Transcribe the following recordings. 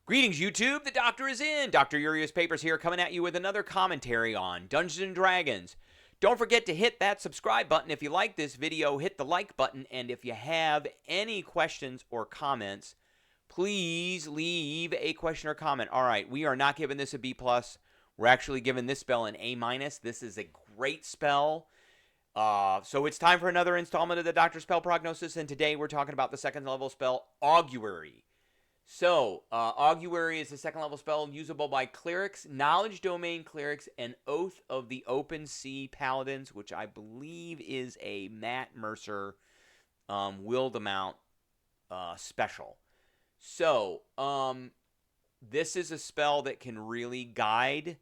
Greetings, YouTube. The Doctor is in. Dr. Urius Papers here, coming at you with another commentary on Dungeons & Dragons. Don't forget to hit that subscribe button if you like this video. Hit the like button. And if you have any questions or comments, please leave a question or comment. All right, we are not giving this a B+. We're actually giving this spell an A-. This is a great spell. So it's time for another installment of the Doctor Spell Prognosis. And today we're talking about the second level spell, Augury. So, Augury is a second level spell usable by clerics, knowledge domain clerics, and Oath of the Open Sea paladins, which I believe is a Matt Mercer Will the Mount special. So, this is a spell that can really guide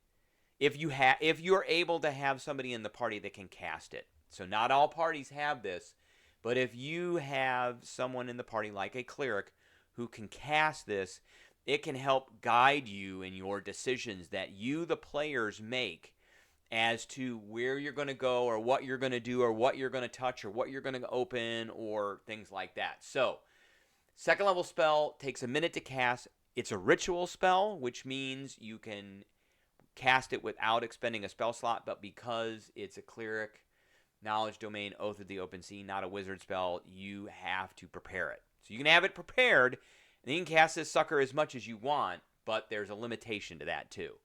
if you're able to have somebody in the party that can cast it. So not all parties have this, but if you have someone in the party like a cleric who can cast this, it can help guide you in your decisions that you, the players, make as to where you're going to go or what you're going to do or what you're going to touch or what you're going to open or things like that. So, second level spell takes a minute to cast. It's a ritual spell, which means you can cast it without expending a spell slot, but because it's a cleric, knowledge domain, Oath of the Open Sea, not a wizard spell, you have to prepare it. So you can have it prepared, and you can cast this sucker as much as you want, but there's a limitation to that too.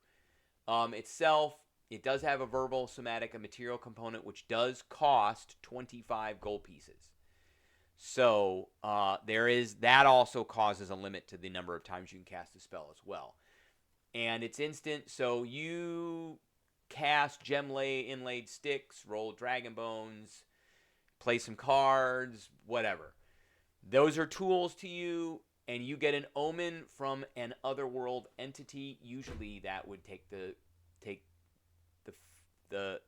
Itself, it does have a verbal, somatic, and material component, which does cost 25 gold pieces. So that also causes a limit to the number of times you can cast the spell as well. And it's instant, so you cast gem inlaid sticks, roll dragon bones, play some cards, whatever. Those are tools to you, and you get an omen from an otherworld entity. Usually that would take the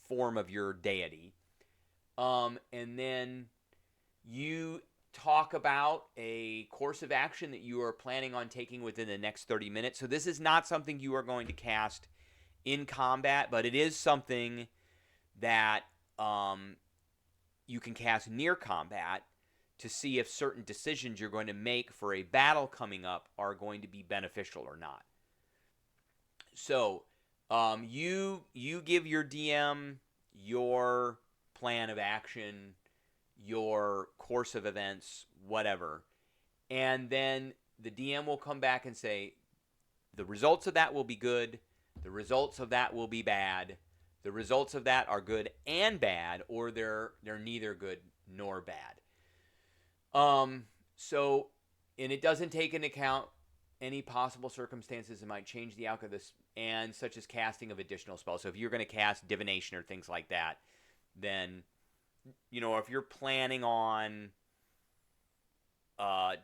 form of your deity. And then you talk about a course of action that you are planning on taking within the next 30 minutes. So this is not something you are going to cast in combat, but it is something that you can cast near combat to see if certain decisions you're going to make for a battle coming up are going to be beneficial or not. So, you give your DM your plan of action, your course of events, whatever, and then the DM will come back and say, the results of that will be good, the results of that will be bad, the results of that are good and bad, or they're neither good nor bad. So, and it doesn't take into account any possible circumstances that might change the outcome of this, and such as casting of additional spells. So if you're going to cast divination or things like that, then, if you're planning on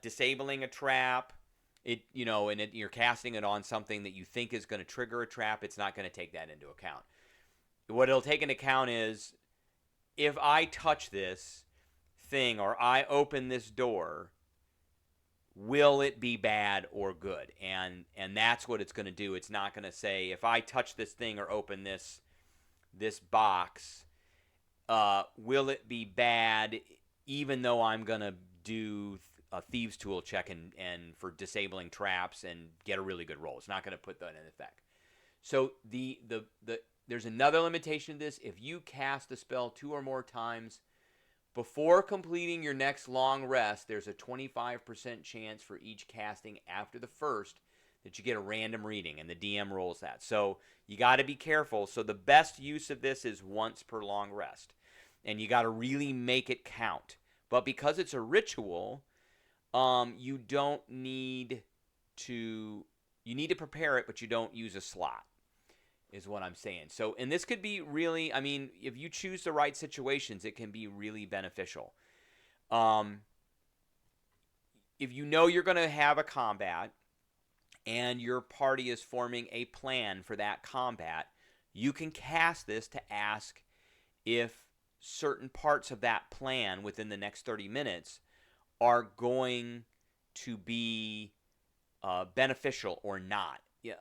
disabling a trap, you're casting it on something that you think is going to trigger a trap, it's not going to take that into account. What it'll take into account is, if I touch this thing or I open this door, will it be bad or good? And that's what it's going to do. It's not going to say, if I touch this thing or open this box, will it be bad even though I'm going to do a Thieves' Tool check and for disabling traps and get a really good roll. It's not going to put that in effect. So there's another limitation to this. If you cast the spell 2 or more times before completing your next long rest, there's a 25% chance for each casting after the first that you get a random reading, and the DM rolls that. So you got to be careful. So the best use of this is once per long rest, and you got to really make it count. But because it's a ritual, you need to prepare it, but you don't use a slot, is what I'm saying. So, and this could be really, if you choose the right situations, it can be really beneficial. If you're going to have a combat and your party is forming a plan for that combat, you can cast this to ask if certain parts of that plan within the next 30 minutes are going to be beneficial or not. Yeah,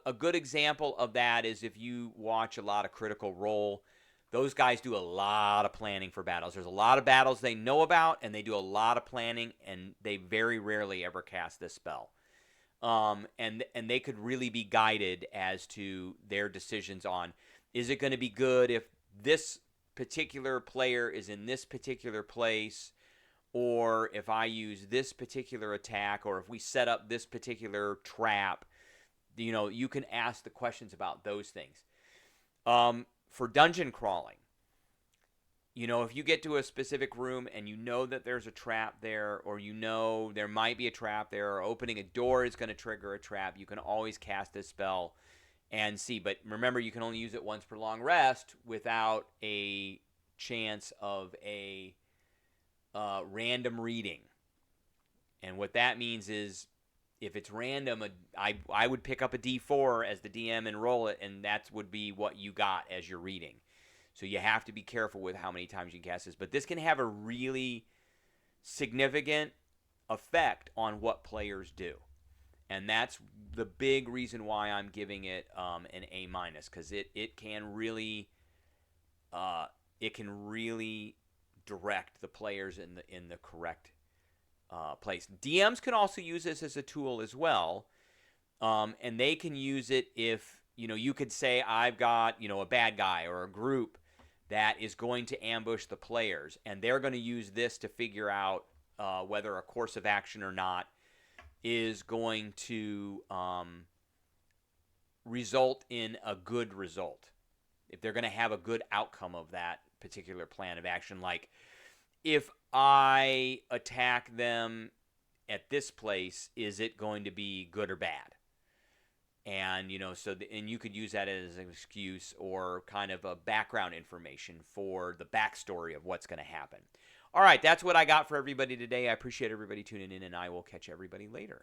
a good example of that is if you watch a lot of Critical Role. Those guys do a lot of planning for battles. There's a lot of battles they know about, and they do a lot of planning, and they very rarely ever cast this spell. and they could really be guided as to their decisions on, is it going to be good if this particular player is in this particular place, or if I use this particular attack, or if we set up this particular trap. You can ask the questions about those things. For dungeon crawling, if you get to a specific room and you know that there's a trap there, or there might be a trap there, or opening a door is going to trigger a trap, you can always cast this spell and see. But remember, you can only use it once per long rest without a chance of a random reading. And what that means is, if it's random, I would pick up a D4 as the DM and roll it, and that would be what you got as your reading. So you have to be careful with how many times you can cast this. But this can have a really significant effect on what players do. And that's the big reason why I'm giving it an A-, because it can really direct the players in the correct place. DMs can also use this as a tool as well, and they can use it if you could say, I've got a bad guy or a group that is going to ambush the players, and they're going to use this to figure out whether a course of action or not is going to result in a good result. If they're going to have a good outcome of that particular plan of action, like if I attack them at this place, is it going to be good or bad? And and you could use that as an excuse or kind of a background information for the backstory of what's going to happen. All right, that's what I got for everybody today. I appreciate everybody tuning in, and I will catch everybody later.